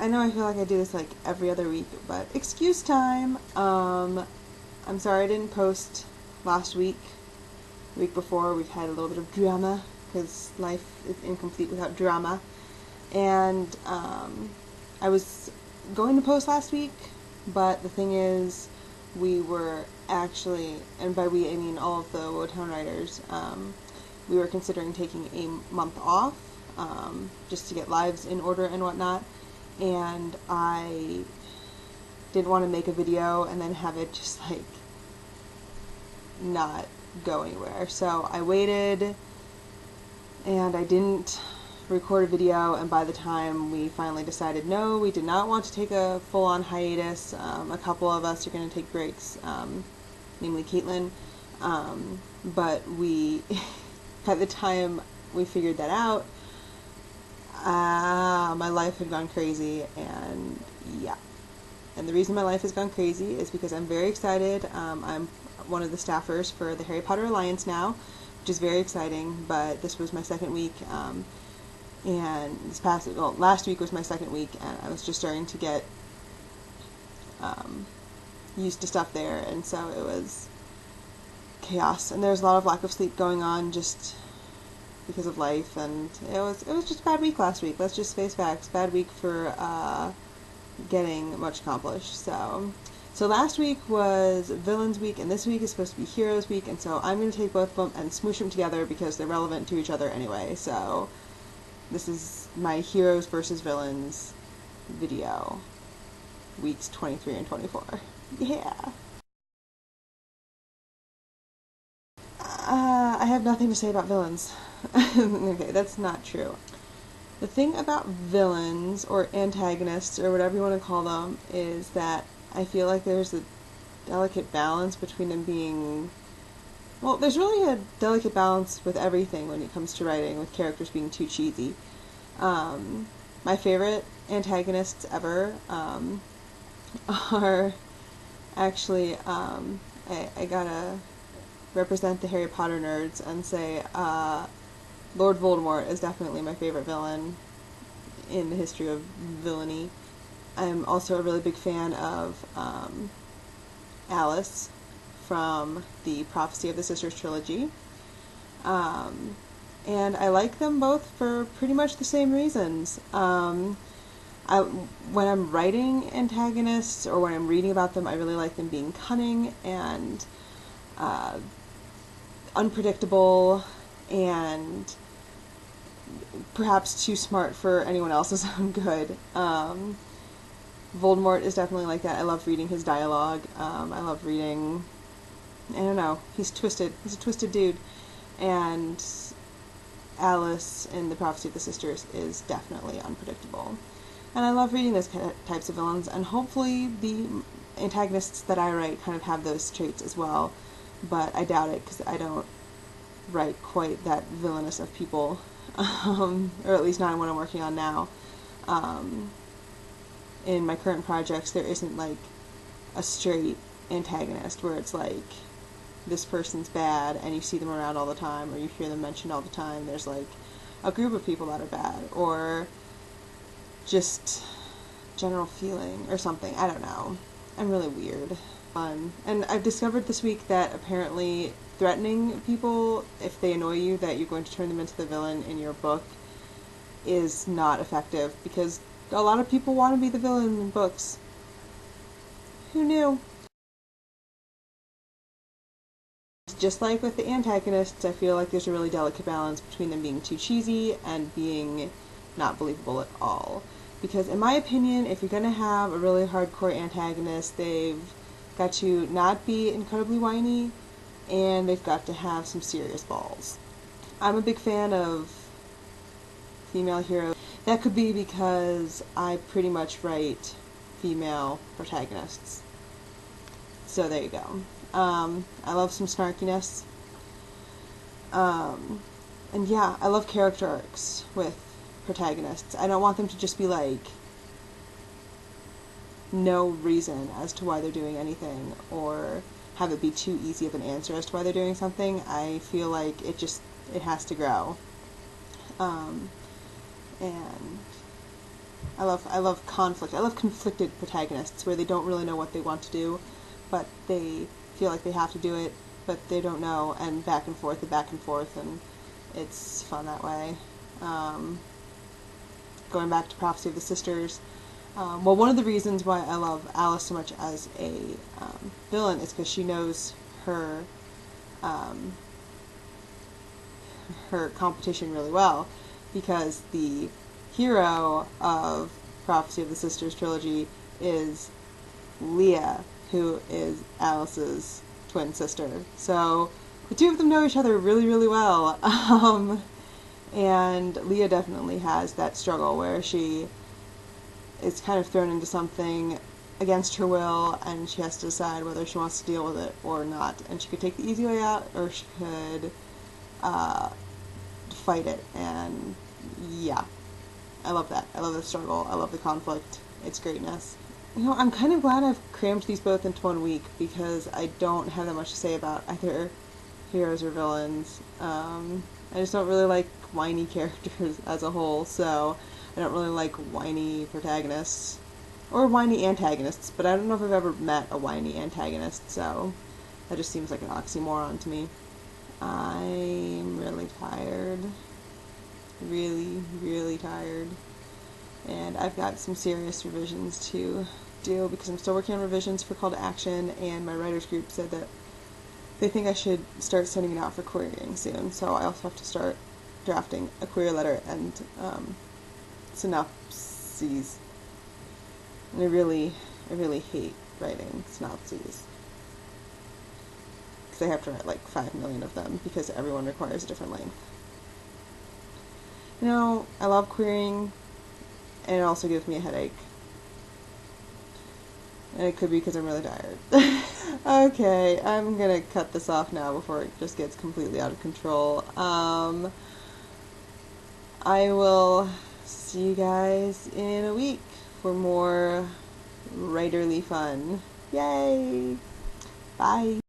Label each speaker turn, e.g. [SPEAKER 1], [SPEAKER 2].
[SPEAKER 1] I know I feel like I do this like every other week, but excuse time. I'm sorry I didn't post last week. The week before, we've had a little bit of drama, because life is incomplete without drama. And I was going to post last week, but the thing is, we were actually, and by we I mean all of the Wotown writers, we were considering taking a month off, just to get lives in order and whatnot, and I didn't want to make a video and then have it just like not go anywhere. So I waited, and I didn't record a video, and by the time we finally decided no, we did not want to take a full-on hiatus. A couple of us are going to take breaks, namely Caitlin, but we, by the time we figured that out, my life had gone crazy, and yeah. And the reason my life has gone crazy is because I'm very excited. I'm one of the staffers for the Harry Potter Alliance now, which is very exciting, but this was my second week, and last week was my second week, and I was just starting to get used to stuff there, and so it was chaos, and there was a lot of lack of sleep going on just because of life, and it was just a bad week last week. Let's just face facts. Bad week for getting much accomplished. So last week was Villains Week, and this week is supposed to be Heroes Week, and so I'm going to take both of them and smoosh them together because they're relevant to each other anyway. So this is my Heroes versus Villains video, weeks 23 and 24. Yeah. I have nothing to say about villains. Okay, that's not true. The thing about villains, or antagonists, or whatever you want to call them, is that I feel like there's a delicate balance between them being... Well, there's really a delicate balance with everything when it comes to writing, with characters being too cheesy. My favorite antagonists ever are actually... I gotta represent the Harry Potter nerds and say Lord Voldemort is definitely my favorite villain in the history of villainy. I'm also a really big fan of Alice from the Prophecy of the Sisters trilogy. And I like them both for pretty much the same reasons. When I'm writing antagonists, or when I'm reading about them, I really like them being cunning and unpredictable, and perhaps too smart for anyone else's own good. Voldemort is definitely like that. I love reading his dialogue. I love reading... I don't know. He's twisted. He's a twisted dude. And Alice in the Prophecy of the Sisters is definitely unpredictable. And I love reading those types of villains, and hopefully the antagonists that I write kind of have those traits as well. But I doubt it, because I don't write quite that villainous of people, or at least not what I'm working on now. In my current projects, there isn't like a straight antagonist where it's like this person's bad and you see them around all the time, or you hear them mentioned all the time. There's like a group of people that are bad, or just general feeling or something. I don't know. I'm really weird. And I've discovered this week that apparently threatening people, if they annoy you, that you're going to turn them into the villain in your book, is not effective, because a lot of people want to be the villain in books. Who knew? Just like with the antagonists, I feel like there's a really delicate balance between them being too cheesy and being not believable at all. Because in my opinion, if you're going to have a really hardcore antagonist, they've got to not be incredibly whiny, and they've got to have some serious balls. I'm a big fan of female heroes. That could be because I pretty much write female protagonists. So there you go. I love some snarkiness. And yeah, I love character arcs with protagonists. I don't want them to just be like no reason as to why they're doing anything, or have it be too easy of an answer as to why they're doing something. I feel like it has to grow. And I love conflict. I love conflicted protagonists where they don't really know what they want to do, but they feel like they have to do it, but they don't know, and back and forth, and it's fun that way. Um, Going back to Prophecy of the Sisters, well, one of the reasons why I love Alice so much as a villain is because she knows her um, her competition really well, because the hero of Prophecy of the Sisters trilogy is Leah, who is Alice's twin sister. So the two of them know each other really, really well. And Leah definitely has that struggle where she is kind of thrown into something against her will, and she has to decide whether she wants to deal with it or not. And she could take the easy way out, or she could fight it. And yeah, I love that. I love the struggle. I love the conflict. It's greatness. You know, I'm kind of glad I've crammed these both into 1 week, because I don't have that much to say about either heroes or villains. I just don't really like whiny characters as a whole, so I don't really like whiny protagonists. Or whiny antagonists, but I don't know if I've ever met a whiny antagonist, so that just seems like an oxymoron to me. I'm really tired. Really, really tired. And I've got some serious revisions to do, because I'm still working on revisions for Call to Action, and my writers group said that they think I should start sending it out for querying soon, so I also have to start drafting a query letter and synopses. And I really hate writing synopses, because I have to write like 5 million of them, because everyone requires a different length. You know, I love querying, and it also gives me a headache. And it could be because I'm really tired. Okay, I'm gonna cut this off now before it just gets completely out of control. I will see you guys in a week for more writerly fun. Yay! Bye!